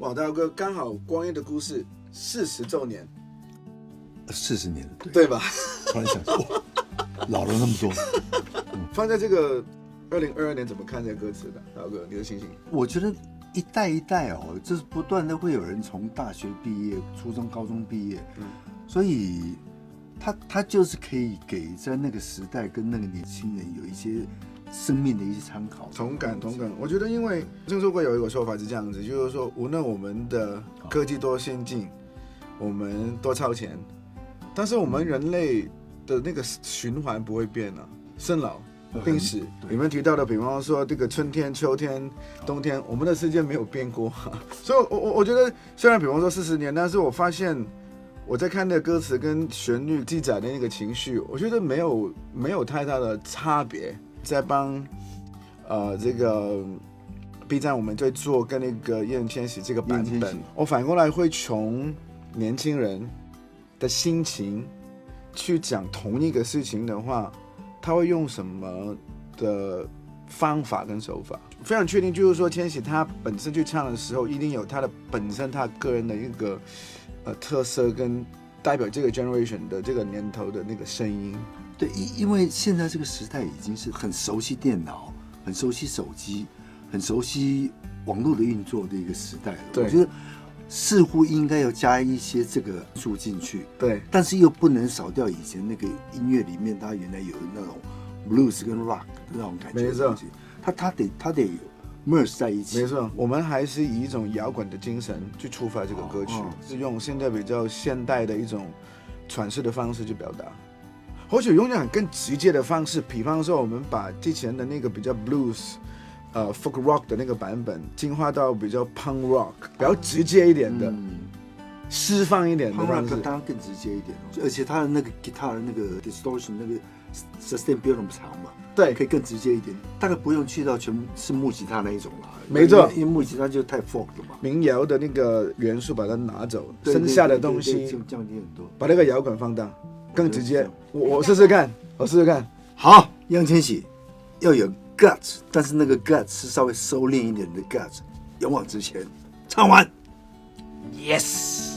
哦，大哥，刚好光阴的故事40周年，40年了，对吧？突然想说，哇，老了那么多。放在这个2022年怎么看这个歌词的，大哥，你的心情？我觉得一代一代哦，就是不断的会有人从大学毕业、初中、高中毕业，所以他就是可以给在那个时代跟那个年轻人有一些生命的一些参考。同感。我觉得，因为郑书贵有一个说法是这样子，就是说，无论我们的科技多先进，我们多超前，但是我们人类的那个循环不会变啊，生老病死。你们提到的，比方说这个春天、秋天、冬天，我们的世界没有变过。所以我觉得，虽然比方说40年，但是我发现我在看的歌词跟旋律记载的那个情绪，我觉得没有太大的差别。在帮这个 B 站我们在做跟那个叶千玺这个版本，我反过来会从年轻人的心情去讲同一个事情的话，他会用什么的方法跟手法？非常确定，就是说千玺他本身去唱的时候，一定有他的本身他个人的一个特色跟代表这个 generation 的这个年头的那个声音。对，因为现在这个时代已经是很熟悉电脑、很熟悉手机、很熟悉网络的运作的一个时代了。我觉得似乎应该要加一些这个元素进去，对，但是又不能少掉以前那个音乐里面它原来有的那种 blues 跟 rock 的那种感觉。没错，它得 merge 在一起。没错，我们还是以一种摇滚的精神去出发这个歌曲，是用现在比较现代的一种阐释的方式去表达。或许用一种更直接的方式，比方说我们把之前的那个比较 blues、folk rock 的那个版本进化到比较 punk rock， 比较直接一点的，释放一点的方式。当然更直接一点，而且它的那个 guitar 的那个 distortion 那个 sustain 不用那么长嘛，对，可以更直接一点。大概不用去到全部是木吉他那一种啦，没错，因为木吉他就太 folk 了嘛。民谣的那个元素把它拿走，剩下的东西就降低很多，把那个摇滚放大。更直接，我试试看，好，易烊千玺要有 guts， 但是那个 guts 是稍微收敛一点的 guts， 勇往直前，唱完 ，yes。